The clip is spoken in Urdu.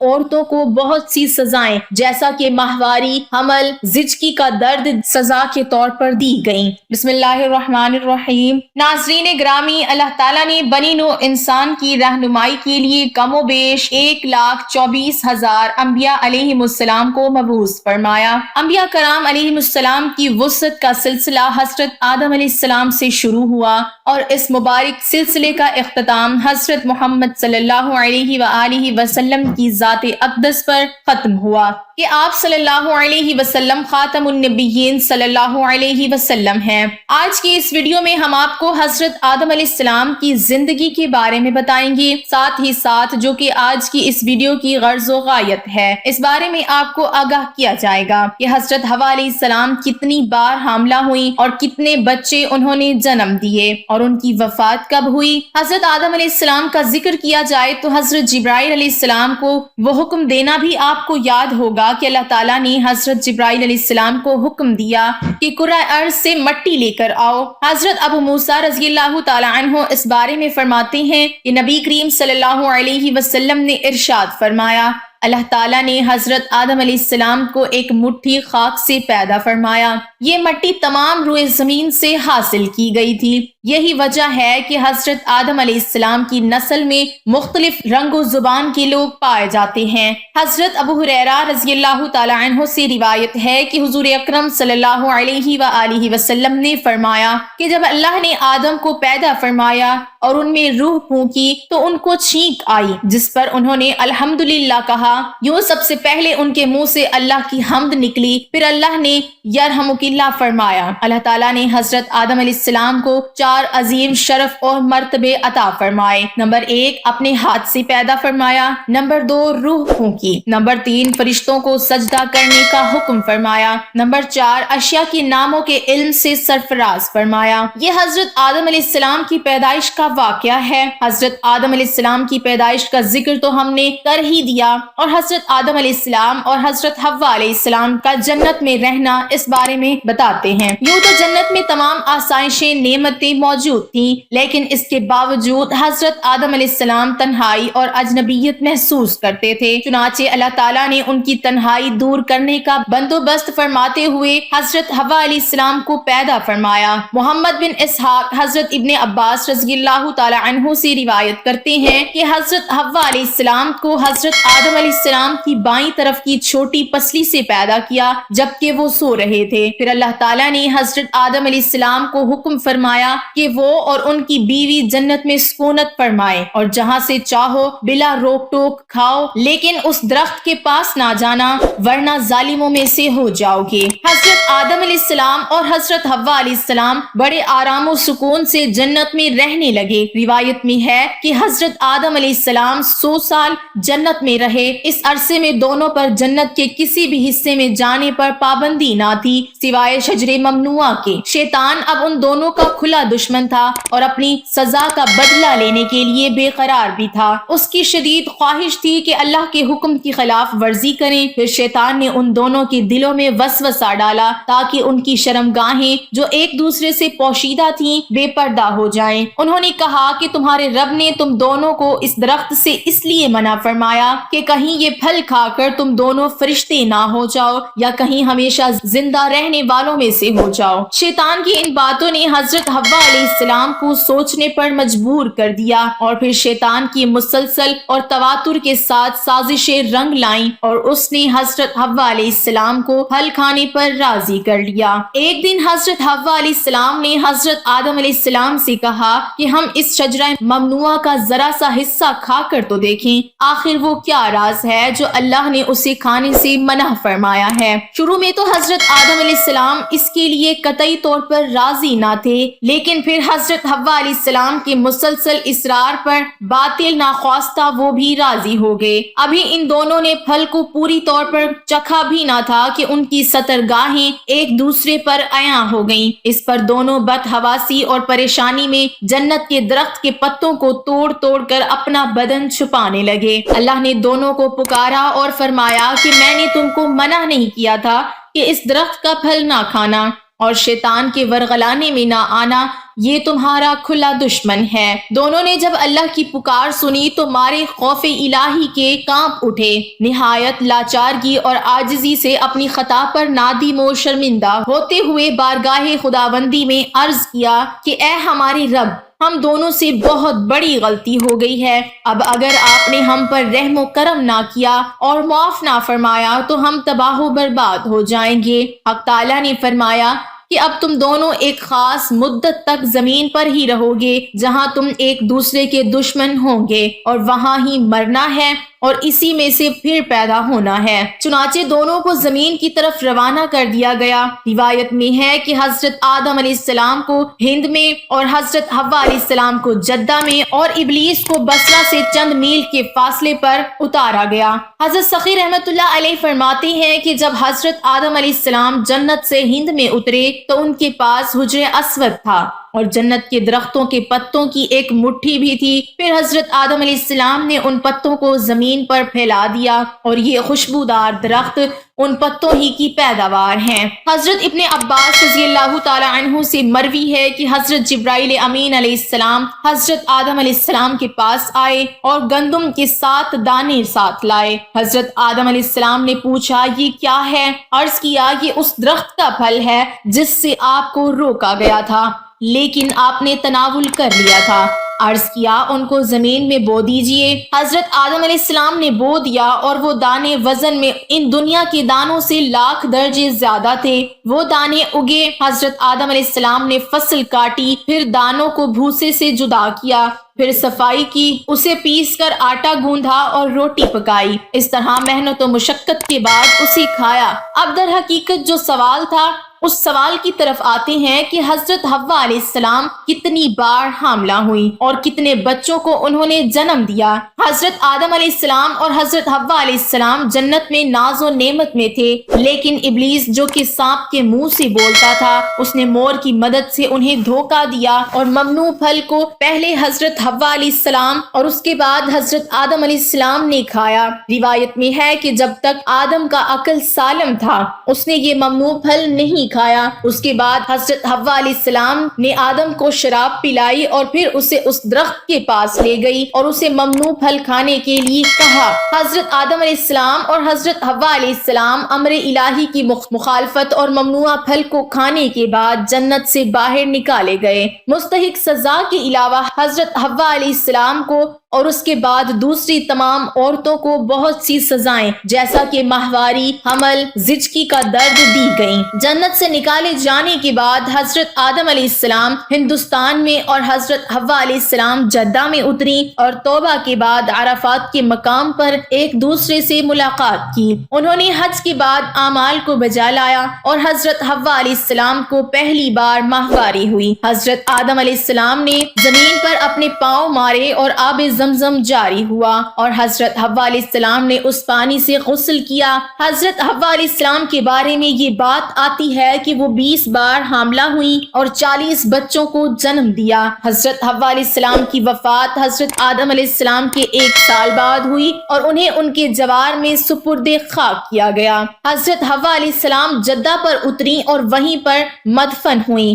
عورتوں کو بہت سی سزائیں جیسا کہ ماہواری، حمل، زچگی کا درد سزا کے طور پر دی گئیں۔ بسم اللہ الرحمن الرحیم۔ ناظرین گرامی، اللہ تعالیٰ نے بنی نوع انسان کی رہنمائی کے لیے کم و بیش 1,24,000 انبیاء علیہم السلام کو مبعوث فرمایا۔ انبیاء کرام علیہم السلام کی وسعت کا سلسلہ حضرت آدم علیہ السلام سے شروع ہوا اور اس مبارک سلسلے کا اختتام حضرت محمد صلی اللہ علیہ وآلہ وسلم کی ذات اقدس پر ختم ہوا کہ آپ صلی اللہ علیہ وسلم خاتم النبیین صلی اللہ علیہ وسلم ہیں۔ آج کی اس ویڈیو میں ہم آپ کو حضرت آدم علیہ السلام کی زندگی کے بارے میں بتائیں گے، ساتھ ہی ساتھ جو کہ آج کی اس ویڈیو کی غرض و غایت ہے، اس بارے میں آپ کو آگاہ کیا جائے گا کہ حضرت حوا علیہ السلام کتنی بار حاملہ ہوئی اور کتنے بچے انہوں نے جنم دیے اور ان کی وفات کب ہوئی۔ حضرت آدم علیہ السلام کا ذکر کیا جائے تو حضرت جبرائیل علیہ السلام کو وہ حکم دینا بھی آپ کو یاد ہوگا کہ اللہ تعالیٰ نے حضرت جبرائیل علیہ السلام کو حکم دیا کہ کرۂ ارض سے مٹی لے کر آؤ۔ حضرت ابو موسیٰ رضی اللہ تعالیٰ عنہ اس بارے میں فرماتے ہیں کہ نبی کریم صلی اللہ علیہ وسلم نے ارشاد فرمایا، اللہ تعالیٰ نے حضرت آدم علیہ السلام کو ایک مٹھی خاک سے پیدا فرمایا۔ یہ مٹی تمام روئے زمین سے حاصل کی گئی تھی۔ یہی وجہ ہے کہ حضرت آدم علیہ السلام کی نسل میں مختلف رنگ و زبان کے لوگ پائے جاتے ہیں۔ حضرت ابو ہریرہ رضی اللہ تعالیٰ عنہ سے روایت ہے کہ حضور اکرم صلی اللہ علیہ وآلہ وسلم نے فرمایا کہ جب اللہ نے آدم کو پیدا فرمایا اور ان میں روح پھونکی تو ان کو چھینک آئی، جس پر انہوں نے الحمدللہ کہا۔ یوں سب سے پہلے ان کے منہ سے اللہ کی حمد نکلی، پھر اللہ نے یرحمک اللہ فرمایا۔ اللہ تعالیٰ نے حضرت آدم علیہ السلام کو 4 عظیم شرف اور مرتبے عطا فرمائے۔ نمبر 1 اپنے ہاتھ سے پیدا فرمایا، نمبر 2 روح پھونکی، نمبر 3 فرشتوں کو سجدہ کرنے کا حکم فرمایا، نمبر 4 اشیاء کے ناموں کے علم سے سرفراز فرمایا۔ یہ حضرت آدم علیہ السلام کی پیدائش کا واقعہ ہے۔ حضرت آدم علیہ السلام کی پیدائش کا ذکر تو ہم نے کر ہی دیا، اور حضرت آدم علیہ السلام اور حضرت حوا علیہ السلام کا جنت میں رہنا اس بارے میں بتاتے ہیں۔ یوں تو جنت میں تمام آسائشیں، نعمتیں موجود تھیں، لیکن اس کے باوجود حضرت آدم علیہ السلام تنہائی اور اجنبیت محسوس کرتے تھے۔ چنانچہ اللہ تعالیٰ نے ان کی تنہائی دور کرنے کا بندوبست فرماتے ہوئے حضرت حوا علیہ السلام کو پیدا فرمایا۔ محمد بن اسحاق حضرت ابن عباس رضی اللہ تعالیٰ عنہ سے روایت کرتے ہیں کہ حضرت حوا علیہ السلام کو حضرت آدم علیہ السلام کی بائیں طرف کی چھوٹی پسلی سے پیدا کیا جبکہ وہ سو رہے تھے۔ پھر اللہ تعالیٰ نے حضرت آدم علیہ السلام کو حکم فرمایا کہ وہ اور ان کی بیوی جنت میں سکونت فرمائے اور جہاں سے چاہو بلا روک ٹوک کھاؤ، لیکن اس درخت کے پاس نہ جانا ورنہ ظالموں میں سے ہو جاؤ گے۔ حضرت آدم علیہ السلام اور حضرت حوا علیہ السلام بڑے آرام و سکون سے جنت میں رہنے لگے۔ روایت میں ہے کہ حضرت آدم علیہ السلام 100 سال جنت میں رہے۔ اس عرصے میں دونوں پر جنت کے کسی بھی حصے میں جانے پر پابندی نہ تھی سوائے شجر ممنوعہ کے۔ شیطان اب ان دونوں کا کھلا دشمن تھا اور اپنی سزا کا بدلہ لینے کے لیے بے قرار بھی تھا۔ اس کی شدید خواہش تھی کہ اللہ کے حکم کی خلاف ورزی کریں۔ پھر شیطان نے ان دونوں کے دلوں میں وسوسہ ڈالا تاکہ ان کی شرمگاہیں جو ایک دوسرے سے پوشیدہ تھیں بے پردہ ہو جائیں۔ انہوں نے کہا کہ تمہارے رب نے تم دونوں کو اس درخت سے اس لیے منع فرمایا کہ کہیں یہ پھل کھا کر تم دونوں فرشتے نہ ہو جاؤ یا کہیں ہمیشہ زندہ رہنے والوں میں سے ہو جاؤ۔ شیطان کی ان باتوں نے حضرت حوا علیہ السلام کو سوچنے پر مجبور کر دیا اور پھر شیطان کی مسلسل اور تواتر کے ساتھ سازشیں رنگ لائیں اور اس نے حضرت حوا علیہ السلام کو پھل کھانے پر راضی کر لیا۔ ایک دن حضرت حوا علیہ السلام نے حضرت آدم علیہ السلام سے کہا کہ ہم اس شجرہ ممنوعہ کا ذرا سا حصہ کھا کر تو دیکھیں، آخر وہ کیا راز ہے جو اللہ نے اسے کھانے سے منع فرمایا ہے۔ شروع میں تو حضرت آدم علیہ السلام اس کے لیے قطعی طور پر راضی نہ تھے، لیکن پھر حضرت حوا علیہ السلام کے مسلسل اصرار پر باطل ناخواستہ وہ بھی راضی ہو گئے۔ ابھی ان دونوں نے پھل کو پوری طور پر چکھا بھی نہ تھا کہ ان کی سترگاہیں ایک دوسرے پر عیاں ہو گئیں۔ اس پر دونوں بدحواسی اور پریشانی میں جنت کے درخت کے پتوں کو توڑ توڑ کر اپنا بدن چھپانے لگے۔ اللہ نے دونوں کو پکارا اور فرمایا کہ میں نے تم کو منع نہیں کیا تھا کہ اس درخت کا پھل نہ کھانا، اور شیطان کے ورغلانے میں نہ آنا یہ تمہارا کھلا دشمن ہے۔ دونوں نے جب اللہ کی پکار سنی تو مارے خوف الہی کے کانپ اٹھے، نہایت لاچارگی اور عاجزی سے اپنی خطا پر نادم و شرمندہ ہوتے ہوئے بارگاہ خداوندی میں عرض کیا کہ اے ہمارے رب، ہم دونوں سے بہت بڑی غلطی ہو گئی ہے۔ اب اگر آپ نے ہم پر رحم و کرم نہ کیا اور معاف نہ فرمایا تو ہم تباہ و برباد ہو جائیں گے۔ حق تعالیٰ نے فرمایا کہ اب تم دونوں ایک خاص مدت تک زمین پر ہی رہو گے جہاں تم ایک دوسرے کے دشمن ہوں گے، اور وہاں ہی مرنا ہے اور اسی میں سے پھر پیدا ہونا ہے۔ چنانچہ دونوں کو زمین کی طرف روانہ کر دیا گیا۔ روایت میں ہے کہ حضرت آدم علیہ السلام کو ہند میں اور حضرت حوا علیہ السلام کو جدہ میں اور ابلیس کو بصرہ سے چند میل کے فاصلے پر اتارا گیا۔ حضرت سخی رحمۃ اللہ علیہ فرماتے ہیں کہ جب حضرت آدم علیہ السلام جنت سے ہند میں اترے تو ان کے پاس حجر اسود تھا اور جنت کے درختوں کے پتوں کی ایک مٹھی بھی تھی۔ پھر حضرت آدم علیہ السلام نے ان پتوں کو زمین پر پھیلا دیا اور یہ خوشبودار درخت ان پتوں ہی کی پیداوار ہیں۔ حضرت ابن عباس رضی اللہ تعالی عنہ سے مروی ہے کہ حضرت جبرائیل امین علیہ السلام حضرت آدم علیہ السلام کے پاس آئے اور گندم کے 7 دانے ساتھ لائے۔ حضرت آدم علیہ السلام نے پوچھا یہ کیا ہے؟ عرض کیا یہ اس درخت کا پھل ہے جس سے آپ کو روکا گیا تھا لیکن آپ نے تناول کر لیا تھا۔ عرض کیا ان کو زمین میں بو دیجئے۔ حضرت آدم علیہ السلام نے بو دیا اور وہ دانے وزن میں ان دنیا کے دانوں سے 1,00,000 درجے زیادہ تھے۔ وہ دانے اگے، حضرت آدم علیہ السلام نے فصل کاٹی، پھر دانوں کو بھوسے سے جدا کیا، پھر صفائی کی، اسے پیس کر آٹا گوندھا اور روٹی پکائی۔ اس طرح محنت و مشقت کے بعد اسے کھایا۔ اب در حقیقت جو سوال تھا اس سوال کی طرف آتے ہیں کہ حضرت حوا علیہ السلام کتنی بار حاملہ ہوئی اور کتنے بچوں کو انہوں نے جنم دیا۔ حضرت آدم علیہ السلام اور حضرت حوا علیہ السلام جنت میں ناز و نعمت میں تھے، لیکن ابلیس جو کہ سانپ کے منہ سے بولتا تھا، اس نے مور کی مدد سے انہیں دھوکہ دیا اور ممنوع پھل کو پہلے حضرت حوا علیہ السلام اور اس کے بعد حضرت آدم علیہ السلام نے کھایا۔ روایت میں ہے کہ جب تک آدم کا عقل سالم تھا اس نے یہ ممنوع پھل نہیں کھایا۔ اس کے بعد حضرت حوا علیہ السلام نے آدم کو شراب پلائی اور پھر اسے اس درخت کے پاس لے گئی اور اسے ممنوع پھل کھانے کے لیے کہا۔ حضرت آدم علیہ السلام اور حضرت حوا علیہ السلام امر الہی کی مخالفت اور ممنوع پھل کو کھانے کے بعد جنت سے باہر نکالے گئے۔ مستحق سزا کے علاوہ حضرت حوا علیہ السلام کو اور اس کے بعد دوسری تمام عورتوں کو بہت سی سزائیں جیسا کہ ماہواری، حمل، زچگی کا درد دی گئیں۔ جنت سے نکالے جانے کے بعد حضرت آدم علیہ السلام ہندوستان میں اور حضرت حوا علیہ السلام جدہ میں اتری اور توبہ کے بعد عرفات کے مقام پر ایک دوسرے سے ملاقات کی۔ انہوں نے حج کے بعد اعمال کو بجا لایا اور حضرت حوا علیہ السلام کو پہلی بار ماہواری ہوئی۔ حضرت آدم علیہ السلام نے زمین پر اپنے پاؤں مارے اور آب زمزم جاری ہوا اور حضرت حوا علیہ السلام نے اس پانی سے غسل کیا۔ حضرت حوا علیہ السلام کے بارے میں یہ بات آتی ہے کہ وہ 20 بار حاملہ ہوئی اور 40 بچوں کو جنم دیا۔ حضرت حوا علیہ السلام کی وفات حضرت آدم علیہ السلام کے 1 سال بعد ہوئی اور انہیں ان کے جوار میں سپرد خاک کیا گیا۔ حضرت حوا علیہ السلام جدہ پر اتری اور وہیں پر مدفن ہوئیں۔